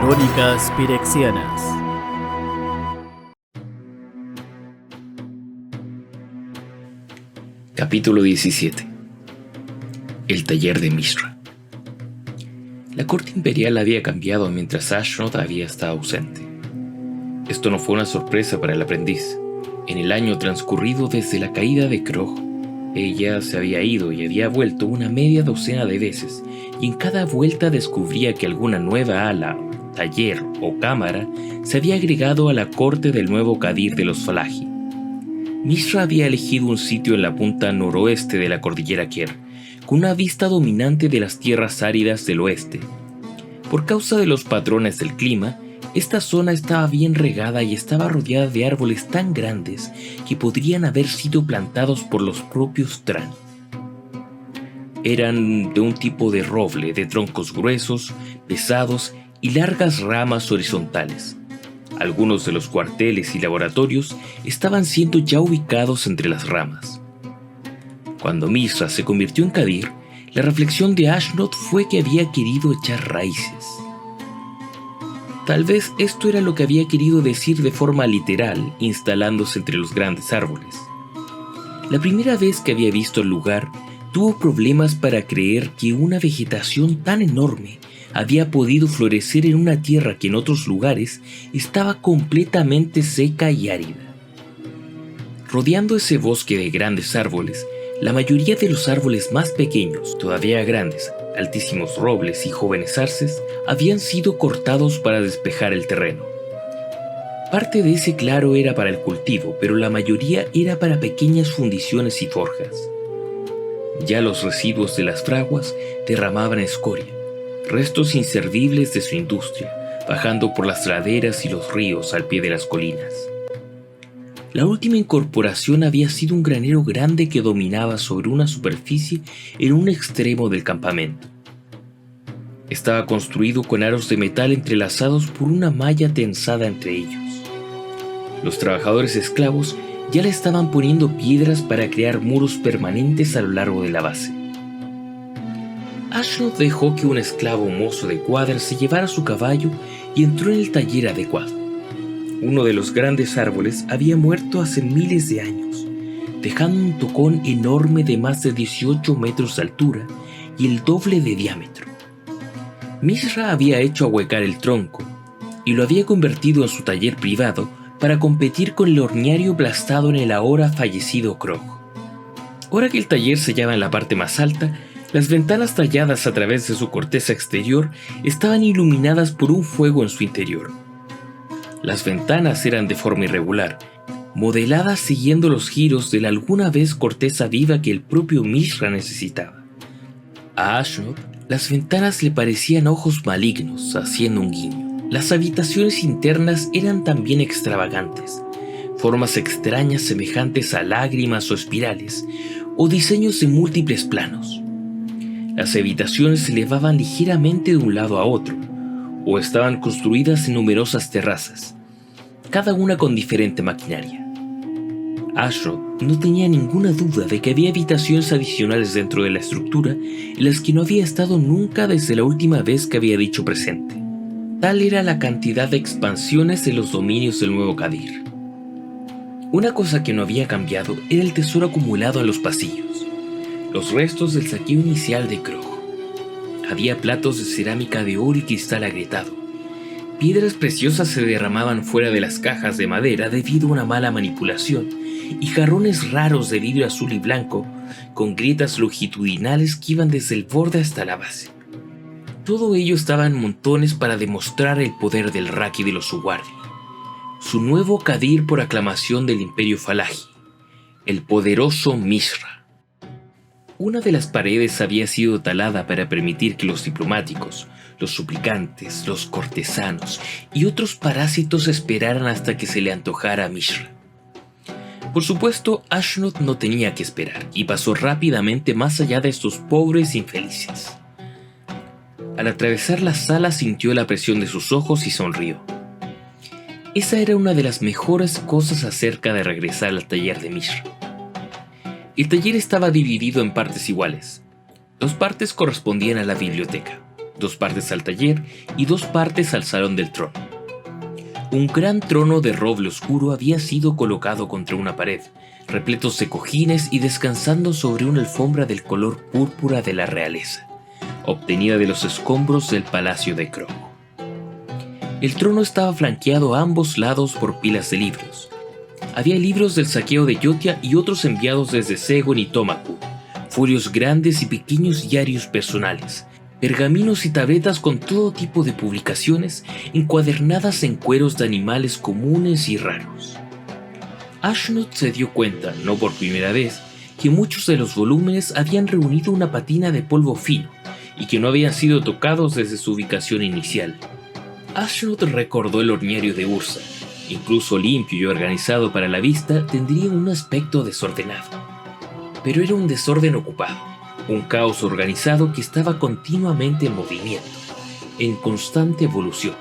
Crónicas Pirexianas. Capítulo 17. El taller de Mishra. La corte imperial había cambiado mientras Ashnod había estado ausente. Esto no fue una sorpresa para el aprendiz. En el año transcurrido desde la caída de Krog, ella se había ido y había vuelto una media docena de veces, y en cada vuelta descubría que alguna nueva ala, taller o cámara se había agregado a la corte del nuevo Qadir de los Falaji. Mishra había elegido un sitio en la punta noroeste de la cordillera Kier, con una vista dominante de las tierras áridas del oeste. Por causa de los patrones del clima, esta zona estaba bien regada y estaba rodeada de árboles tan grandes que podrían haber sido plantados por los propios Tran. Eran de un tipo de roble de troncos gruesos, pesados y largas ramas horizontales. Algunos de los cuarteles y laboratorios estaban siendo ya ubicados entre las ramas. Cuando Mishra se convirtió en Qadir, la reflexión de Ashnod fue que había querido echar raíces. Tal vez esto era lo que había querido decir de forma literal, instalándose entre los grandes árboles. La primera vez que había visto el lugar, tuvo problemas para creer que una vegetación tan enorme había podido florecer en una tierra que en otros lugares estaba completamente seca y árida. Rodeando ese bosque de grandes árboles, la mayoría de los árboles más pequeños, todavía grandes, altísimos robles y jóvenes arces, habían sido cortados para despejar el terreno. Parte de ese claro era para el cultivo, pero la mayoría era para pequeñas fundiciones y forjas. Ya los residuos de las fraguas derramaban escoria, restos inservibles de su industria, bajando por las laderas y los ríos al pie de las colinas. La última incorporación había sido un granero grande que dominaba sobre una superficie en un extremo del campamento. Estaba construido con aros de metal entrelazados por una malla tensada entre ellos. Los trabajadores esclavos ya le estaban poniendo piedras para crear muros permanentes a lo largo de la base. Ashnod dejó que un esclavo mozo de Quadr se llevara su caballo y entró en el taller adecuado. Uno de los grandes árboles había muerto hace miles de años, dejando un tocón enorme de más de 18 metros de altura y el doble de diámetro. Mishra había hecho ahuecar el tronco y lo había convertido en su taller privado para competir con el horneario aplastado en el ahora fallecido Krog. Ahora que el taller se hallaba en la parte más alta, las ventanas talladas a través de su corteza exterior estaban iluminadas por un fuego en su interior. Las ventanas eran de forma irregular, modeladas siguiendo los giros de la alguna vez corteza viva que el propio Mishra necesitaba. A Ashnod, las ventanas le parecían ojos malignos, haciendo un guiño. Las habitaciones internas eran también extravagantes, formas extrañas semejantes a lágrimas o espirales, o diseños de múltiples planos. Las habitaciones se elevaban ligeramente de un lado a otro, o estaban construidas en numerosas terrazas, cada una con diferente maquinaria. Ashnod no tenía ninguna duda de que había habitaciones adicionales dentro de la estructura en las que no había estado nunca desde la última vez que había dicho presente. Tal era la cantidad de expansiones de los dominios del nuevo Qadir. Una cosa que no había cambiado era el tesoro acumulado en los pasillos, los restos del saqueo inicial de Krog. Había platos de cerámica de oro y cristal agrietado. Piedras preciosas se derramaban fuera de las cajas de madera debido a una mala manipulación, y jarrones raros de vidrio azul y blanco, con grietas longitudinales que iban desde el borde hasta la base. Todo ello estaba en montones para demostrar el poder del Raki de los Suwardi, su nuevo Qadir por aclamación del Imperio Falaji, el poderoso Mishra. Una de las paredes había sido talada para permitir que los diplomáticos, los suplicantes, los cortesanos y otros parásitos esperaran hasta que se le antojara a Mishra. Por supuesto, Ashnod no tenía que esperar y pasó rápidamente más allá de estos pobres infelices. Al atravesar la sala sintió la presión de sus ojos y sonrió. Esa era una de las mejores cosas acerca de regresar al taller de Mishra. El taller estaba dividido en partes iguales. 2 partes correspondían a la biblioteca, 2 partes al taller y 2 partes al salón del trono. Un gran trono de roble oscuro había sido colocado contra una pared, repletos de cojines y descansando sobre una alfombra del color púrpura de la realeza, obtenida de los escombros del palacio de Cromo. El trono estaba flanqueado a ambos lados por pilas de libros. Había libros del saqueo de Yotia y otros enviados desde Segon y Tomaku, folios grandes y pequeños diarios personales, pergaminos y tabletas con todo tipo de publicaciones encuadernadas en cueros de animales comunes y raros. Ashnod se dio cuenta, no por primera vez, que muchos de los volúmenes habían reunido una patina de polvo fino y que no habían sido tocados desde su ubicación inicial. Ashnod recordó el horniario de Ursa. Incluso limpio y organizado para la vista, tendría un aspecto desordenado. Pero era un desorden ocupado, un caos organizado que estaba continuamente en movimiento, en constante evolución.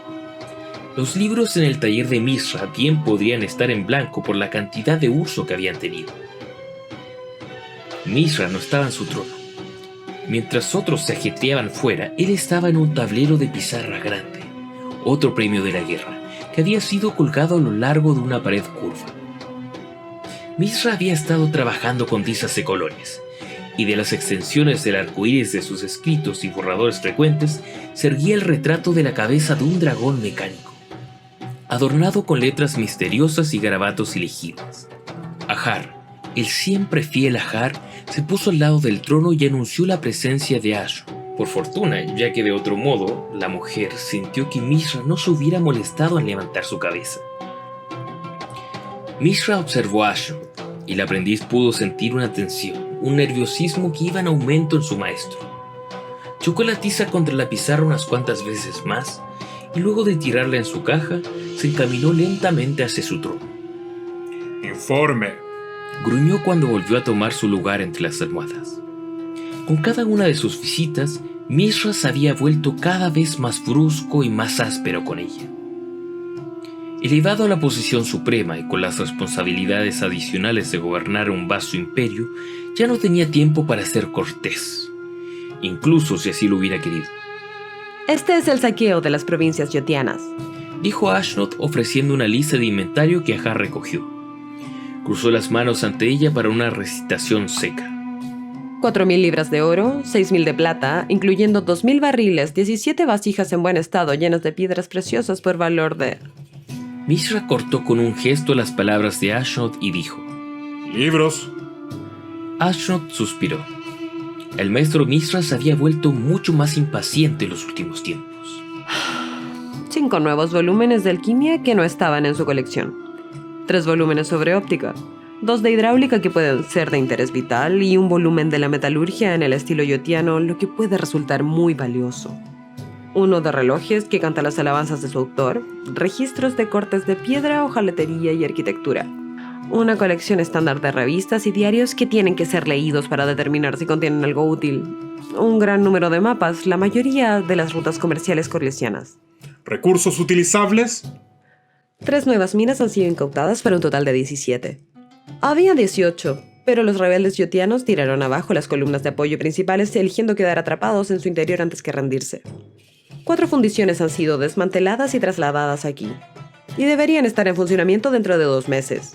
Los libros en el taller de Mishra bien podrían estar en blanco por la cantidad de uso que habían tenido. Mishra no estaba en su trono. Mientras otros se ajetreaban fuera, él estaba en un tablero de pizarra grande, otro premio de la guerra, que había sido colgado a lo largo de una pared curva. Mishra había estado trabajando con tizas de colores, y de las extensiones del arcoíris de sus escritos y borradores frecuentes se erguía el retrato de la cabeza de un dragón mecánico, adornado con letras misteriosas y garabatos ilegibles. Ahar, el siempre fiel Ahar, se puso al lado del trono y anunció la presencia de Ashu. Por fortuna, ya que de otro modo, la mujer sintió que Mishra no se hubiera molestado en levantar su cabeza. Mishra observó a Ashnod, y el aprendiz pudo sentir una tensión, un nerviosismo que iba en aumento en su maestro. Chocó la tiza contra la pizarra unas cuantas veces más, y luego de tirarla en su caja, se encaminó lentamente hacia su trono. Informe. Gruñó cuando volvió a tomar su lugar entre las almohadas. Con cada una de sus visitas, Mishra se había vuelto cada vez más brusco y más áspero con ella. Elevado a la posición suprema y con las responsabilidades adicionales de gobernar un vasto imperio, ya no tenía tiempo para ser cortés, incluso si así lo hubiera querido. Este es el saqueo de las provincias yotianas, Dijo Ashnod ofreciendo una lista de inventario que Ahar recogió. Cruzó las manos ante ella para una recitación seca. 4.000 libras de oro, 6.000 de plata, incluyendo 2.000 barriles, 17 vasijas en buen estado llenas de piedras preciosas por valor de... Mishra cortó con un gesto las palabras de Ashnod y dijo. Libros. Ashnod suspiró. El maestro Mishra se había vuelto mucho más impaciente en los últimos tiempos. 5 nuevos volúmenes de alquimia que no estaban en su colección. 3 volúmenes sobre óptica. 2 de hidráulica que pueden ser de interés vital y un volumen de la metalurgia en el estilo yotiano, lo que puede resultar muy valioso. 1 de relojes que canta las alabanzas de su autor, registros de cortes de piedra, hojalatería y arquitectura. Una colección estándar de revistas y diarios que tienen que ser leídos para determinar si contienen algo útil. Un gran número de mapas, la mayoría de las rutas comerciales corlesianas. Recursos utilizables. 3 nuevas minas han sido incautadas para un total de 17. Había 18, pero los rebeldes yotianos tiraron abajo las columnas de apoyo principales, eligiendo quedar atrapados en su interior antes que rendirse. 4 fundiciones han sido desmanteladas y trasladadas aquí, y deberían estar en funcionamiento dentro de 2 meses.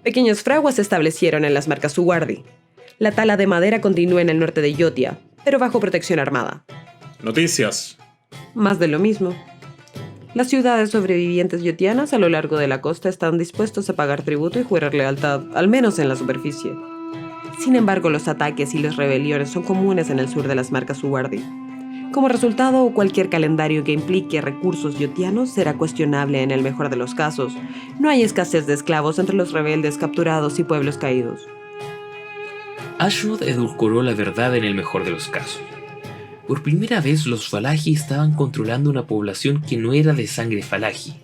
Pequeñas fraguas se establecieron en las marcas Suwardi. La tala de madera continúa en el norte de Yotia, pero bajo protección armada. Noticias. Más de lo mismo. Las ciudades sobrevivientes yotianas a lo largo de la costa están dispuestos a pagar tributo y jurar lealtad, al menos en la superficie. Sin embargo, los ataques y las rebeliones son comunes en el sur de las marcas Suwardi. Como resultado, cualquier calendario que implique recursos yotianos será cuestionable en el mejor de los casos. No hay escasez de esclavos entre los rebeldes capturados y pueblos caídos. Ashnod edulcoró la verdad en el mejor de los casos. Por primera vez los Falaji estaban controlando una población que no era de sangre Falaji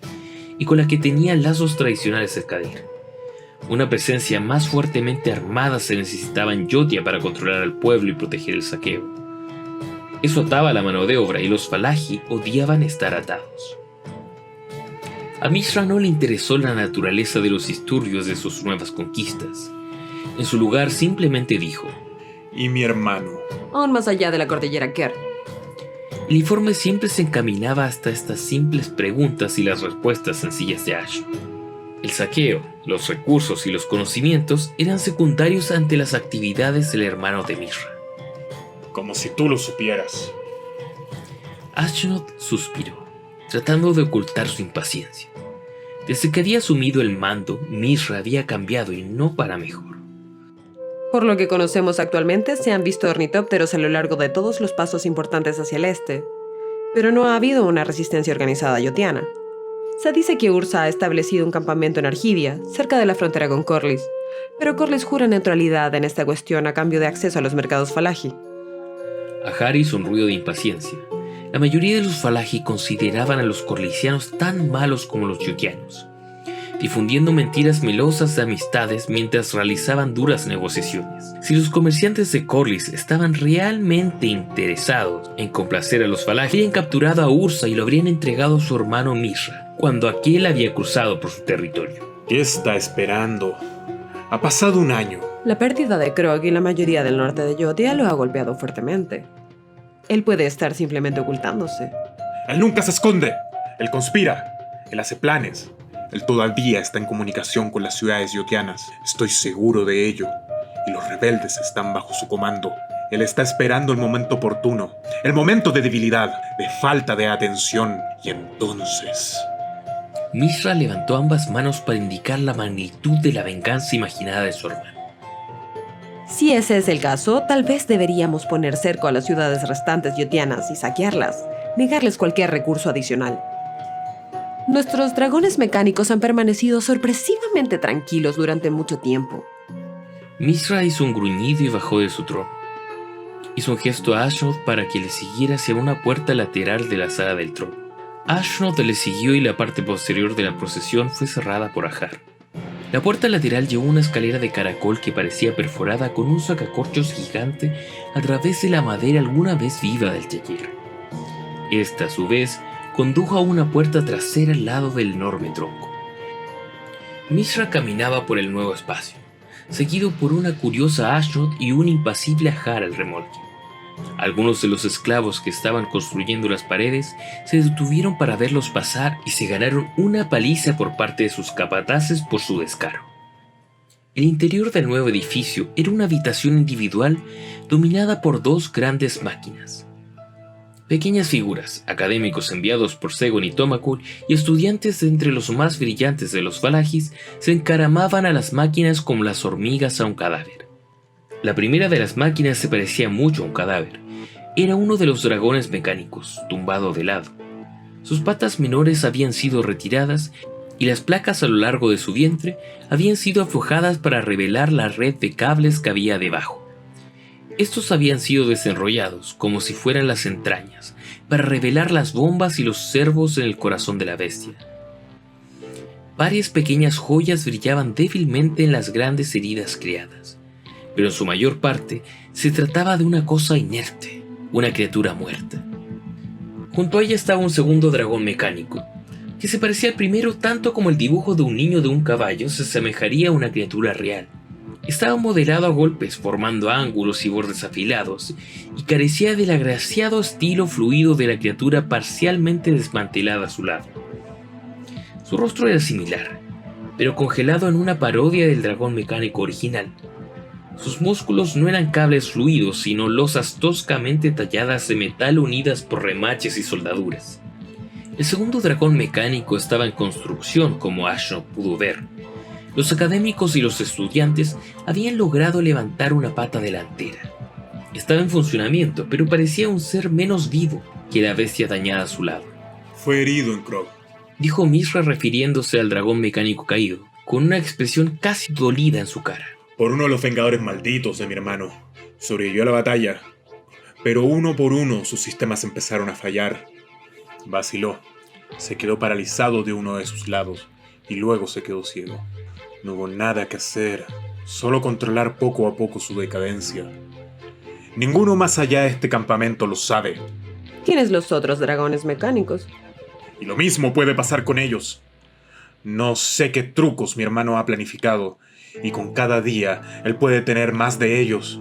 y con la que tenían lazos tradicionales de Kadir. Una presencia más fuertemente armada se necesitaba en Yotia para controlar al pueblo y proteger el saqueo. Eso ataba la mano de obra y los Falaji odiaban estar atados. A Mishra no le interesó la naturaleza de los disturbios de sus nuevas conquistas. En su lugar simplemente dijo: Y mi hermano. Aún más allá de la cordillera Ker. El informe siempre se encaminaba hasta estas simples preguntas y las respuestas sencillas de Ash. El saqueo, los recursos y los conocimientos eran secundarios ante las actividades del hermano de Mishra. Como si tú lo supieras. Ashnod suspiró, tratando de ocultar su impaciencia. Desde que había asumido el mando, Mishra había cambiado y no para mejor. Por lo que conocemos actualmente, se han visto ornitópteros a lo largo de todos los pasos importantes hacia el este, pero no ha habido una resistencia organizada yotiana. Se dice que Ursa ha establecido un campamento en Argidia, cerca de la frontera con Corlys, pero Corlys jura neutralidad en esta cuestión a cambio de acceso a los mercados Falaji. Ahari hizo un ruido de impaciencia. La mayoría de los Falaji consideraban a los corlisianos tan malos como los yotianos, difundiendo mentiras melosas de amistades mientras realizaban duras negociaciones. Si los comerciantes de Corlys estaban realmente interesados en complacer a los Falaji, habrían capturado a Ursa y lo habrían entregado a su hermano Mishra, cuando aquel había cruzado por su territorio. ¿Qué está esperando? Ha pasado un año. La pérdida de Krog y la mayoría del norte de Yotia lo ha golpeado fuertemente. Él puede estar simplemente ocultándose. Él nunca se esconde. Él conspira. Él hace planes. Él todavía está en comunicación con las ciudades yotianas. Estoy seguro de ello. Y los rebeldes están bajo su comando. Él está esperando el momento oportuno. El momento de debilidad, de falta de atención. Y entonces... Mishra levantó ambas manos para indicar la magnitud de la venganza imaginada de su hermano. Si ese es el caso, tal vez deberíamos poner cerco a las ciudades restantes yotianas y saquearlas, negarles cualquier recurso adicional. Nuestros dragones mecánicos han permanecido sorpresivamente tranquilos durante mucho tiempo. Mishra hizo un gruñido y bajó de su trono. Hizo un gesto a Ashnod para que le siguiera hacia una puerta lateral de la sala del trono. Ashnod le siguió y la parte posterior de la procesión fue cerrada por Ahar. La puerta lateral llevó una escalera de caracol que parecía perforada con un sacacorchos gigante a través de la madera alguna vez viva del taller. Esta, a su vez, condujo a una puerta trasera al lado del enorme tronco. Mishra caminaba por el nuevo espacio, seguido por una curiosa Ashnod y un impasible Ahar al remolque. Algunos de los esclavos que estaban construyendo las paredes se detuvieron para verlos pasar y se ganaron una paliza por parte de sus capataces por su descaro. El interior del nuevo edificio era una habitación individual dominada por dos grandes máquinas. Pequeñas figuras, académicos enviados por Segon y Tomakul y estudiantes de entre los más brillantes de los Falajis se encaramaban a las máquinas como las hormigas a un cadáver. La primera de las máquinas se parecía mucho a un cadáver. Era uno de los dragones mecánicos, tumbado de lado. Sus patas menores habían sido retiradas y las placas a lo largo de su vientre habían sido aflojadas para revelar la red de cables que había debajo. Estos habían sido desenrollados, como si fueran las entrañas, para revelar las bombas y los servos en el corazón de la bestia. Varias pequeñas joyas brillaban débilmente en las grandes heridas creadas, pero en su mayor parte se trataba de una cosa inerte, una criatura muerta. Junto a ella estaba un segundo dragón mecánico, que se parecía al primero tanto como el dibujo de un niño de un caballo se asemejaría a una criatura real. Estaba modelado a golpes, formando ángulos y bordes afilados, y carecía del agraciado estilo fluido de la criatura parcialmente desmantelada a su lado. Su rostro era similar, pero congelado en una parodia del dragón mecánico original. Sus músculos no eran cables fluidos, sino losas toscamente talladas de metal unidas por remaches y soldaduras. El segundo dragón mecánico estaba en construcción, como Ashnod pudo ver. Los académicos y los estudiantes habían logrado levantar una pata delantera. Estaba en funcionamiento, pero parecía un ser menos vivo que la bestia dañada a su lado. Fue herido en Krog, dijo Mishra refiriéndose al dragón mecánico caído, con una expresión casi dolida en su cara. por uno de los vengadores malditos de mi hermano. Sobrevivió a la batalla, pero uno por uno sus sistemas empezaron a fallar. Vaciló, se quedó paralizado de uno de sus lados y luego se quedó ciego. No hubo nada que hacer, solo controlar poco a poco su decadencia. Ninguno más allá de este campamento lo sabe. ¿Quiénes los otros dragones mecánicos? Y lo mismo puede pasar con ellos. No sé qué trucos mi hermano ha planificado, y con cada día él puede tener más de ellos.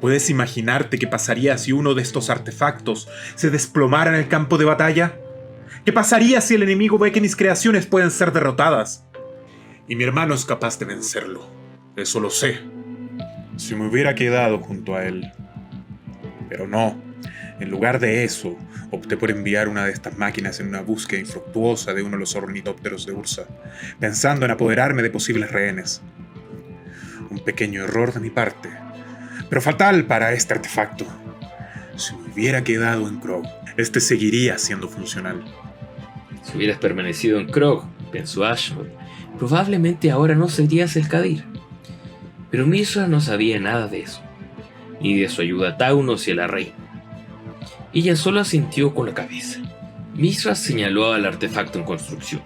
¿Puedes imaginarte qué pasaría si uno de estos artefactos se desplomara en el campo de batalla? ¿Qué pasaría si el enemigo ve que mis creaciones pueden ser derrotadas? Y mi hermano es capaz de vencerlo. Eso lo sé. Si me hubiera quedado junto a él. Pero no. En lugar de eso, opté por enviar una de estas máquinas en una búsqueda infructuosa de uno de los ornitópteros de Ursa, pensando en apoderarme de posibles rehenes. Un pequeño error de mi parte, pero fatal para este artefacto. Si me hubiera quedado en Krog, este seguiría siendo funcional. Si hubieras permanecido en Krog, pensó Ashnod, probablemente ahora no serías el Qadir. Pero Mishra no sabía nada de eso, ni de su ayuda a Taunos y a la reina. Ella solo asintió con la cabeza. Mishra señaló al artefacto en construcción.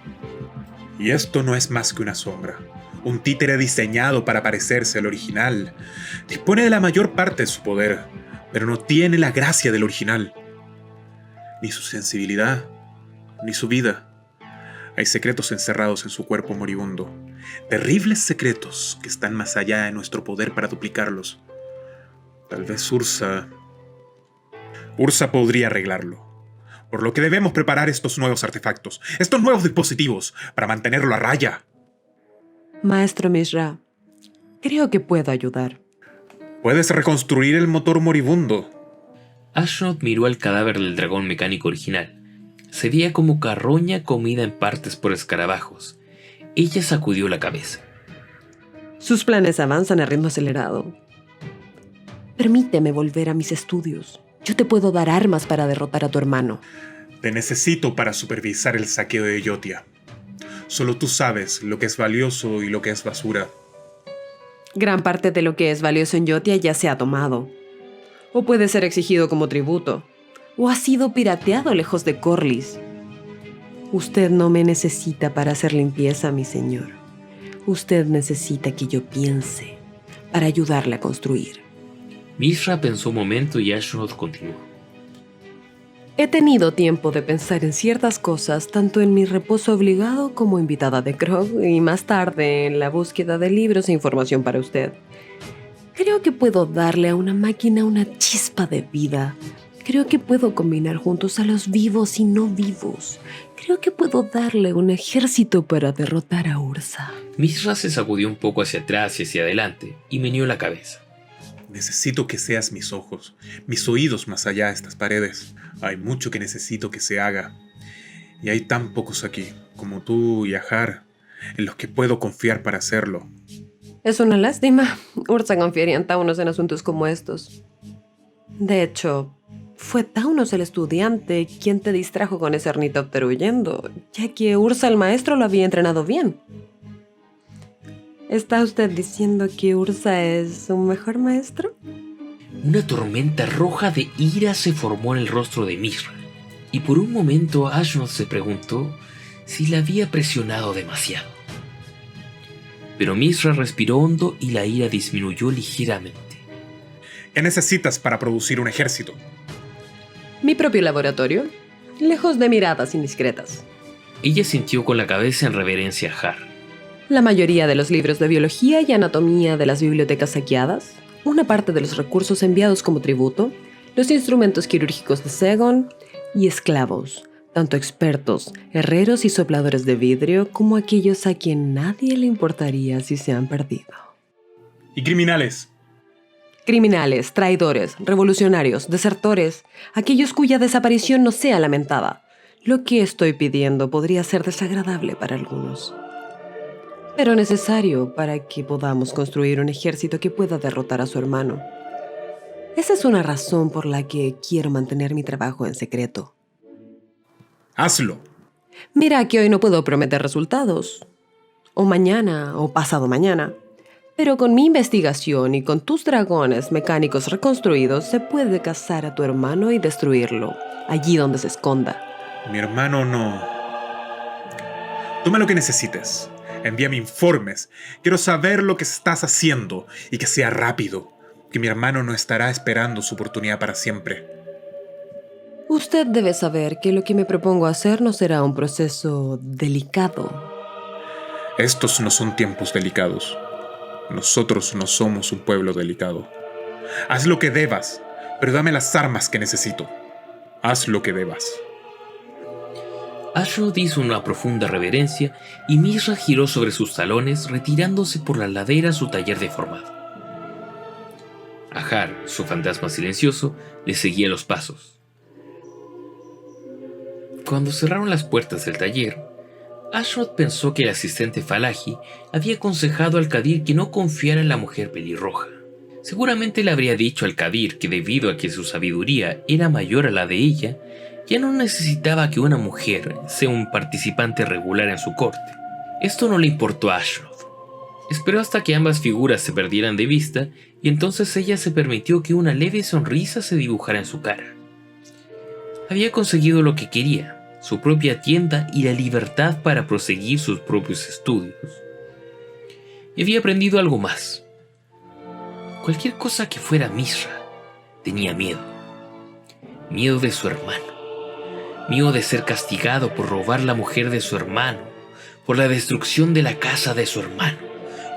Y esto no es más que una sombra. Un títere diseñado para parecerse al original. Dispone de la mayor parte de su poder, pero no tiene la gracia del original. Ni su sensibilidad, ni su vida. Hay secretos encerrados en su cuerpo moribundo. Terribles secretos que están más allá de nuestro poder para duplicarlos. Tal vez Ursa podría arreglarlo. Por lo que debemos preparar estos nuevos artefactos, estos nuevos dispositivos, para mantenerlo a raya. Maestro Mishra, creo que puedo ayudar. Puedes reconstruir el motor moribundo. Ashnod miró al cadáver del dragón mecánico original. Se veía como carroña comida en partes por escarabajos. Ella sacudió la cabeza. Sus planes avanzan a ritmo acelerado. Permíteme volver a mis estudios. Yo te puedo dar armas para derrotar a tu hermano. Te necesito para supervisar el saqueo de Yotia. Solo tú sabes lo que es valioso y lo que es basura. Gran parte de lo que es valioso en Yotia ya se ha tomado. O puede ser exigido como tributo. O ha sido pirateado lejos de Corlys. Usted no me necesita para hacer limpieza, mi señor. Usted necesita que yo piense para ayudarle a construir. Mishra pensó un momento y Ashnod continuó. He tenido tiempo de pensar en ciertas cosas, tanto en mi reposo obligado como invitada de Krog, y más tarde en la búsqueda de libros e información para usted. Creo que puedo darle a una máquina una chispa de vida. Creo que puedo combinar juntos a los vivos y no vivos. Creo que puedo darle un ejército para derrotar a Ursa. Mishra se sacudió un poco hacia atrás y hacia adelante y meneó la cabeza. Necesito que seas mis ojos, mis oídos más allá de estas paredes. Hay mucho que necesito que se haga. Y hay tan pocos aquí, como tú y Ahar, en los que puedo confiar para hacerlo. Es una lástima. Ursa confiaría en Taunos en asuntos como estos. De hecho, fue Taunos el estudiante quien te distrajo con ese ornitóptero huyendo, ya que Ursa el maestro lo había entrenado bien. ¿Está usted diciendo que Ursa es un mejor maestro? Una tormenta roja de ira se formó en el rostro de Mishra, y por un momento Ashnod se preguntó si la había presionado demasiado. Pero Mishra respiró hondo y la ira disminuyó ligeramente. ¿Qué necesitas para producir un ejército? Mi propio laboratorio, lejos de miradas indiscretas. Ella sintió con la cabeza en reverencia a Ahar. La mayoría de los libros de biología y anatomía de las bibliotecas saqueadas, una parte de los recursos enviados como tributo, los instrumentos quirúrgicos de Segon y esclavos, tanto expertos, herreros y sopladores de vidrio como aquellos a quien nadie le importaría si se han perdido. ¿Y criminales? Criminales, traidores, revolucionarios, desertores, aquellos cuya desaparición no sea lamentada. Lo que estoy pidiendo podría ser desagradable para algunos, pero necesario para que podamos construir un ejército que pueda derrotar a su hermano. Esa es una razón por la que quiero mantener mi trabajo en secreto. ¡Hazlo! Mira que hoy no puedo prometer resultados, o mañana, o pasado mañana, pero con mi investigación y con tus dragones mecánicos reconstruidos se puede cazar a tu hermano y destruirlo, allí donde se esconda. Mi hermano no. Toma lo que necesites. Envíame informes. Quiero saber lo que estás haciendo y que sea rápido, que mi hermano no estará esperando su oportunidad para siempre. Usted debe saber que lo que me propongo hacer no será un proceso delicado. Estos no son tiempos delicados. Nosotros no somos un pueblo delicado. Haz lo que debas, pero dame las armas que necesito. Haz lo que debas. Ashrod hizo una profunda reverencia y Mishra giró sobre sus talones, retirándose por la ladera a su taller deformado. Ahar, su fantasma silencioso, le seguía los pasos. Cuando cerraron las puertas del taller, Ashrod pensó que el asistente Falaji había aconsejado al Qadir que no confiara en la mujer pelirroja. Seguramente le habría dicho al Qadir que debido a que su sabiduría era mayor a la de ella, ya no necesitaba que una mujer sea un participante regular en su corte. Esto no le importó a Ashrod. Esperó hasta que ambas figuras se perdieran de vista y entonces ella se permitió que una leve sonrisa se dibujara en su cara. Había conseguido lo que quería, su propia tienda y la libertad para proseguir sus propios estudios. Y había aprendido algo más. Cualquier cosa que fuera Mishra, tenía miedo. Miedo de su hermano. Miedo de ser castigado por robar la mujer de su hermano, por la destrucción de la casa de su hermano,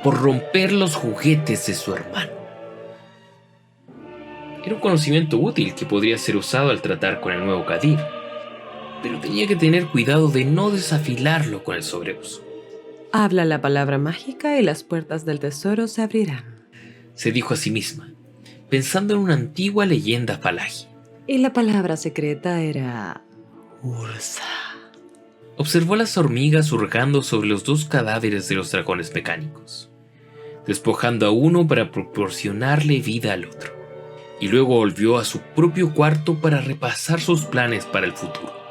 por romper los juguetes de su hermano. Era un conocimiento útil que podría ser usado al tratar con el nuevo Qadir, pero tenía que tener cuidado de no desafilarlo con el sobreuso. Habla la palabra mágica y las puertas del tesoro se abrirán. Se dijo a sí misma, pensando en una antigua leyenda Falaji. Y la palabra secreta era Ursa. Observó a las hormigas hurgando sobre los dos cadáveres de los dragones mecánicos, despojando a uno para proporcionarle vida al otro, y luego volvió a su propio cuarto para repasar sus planes para el futuro.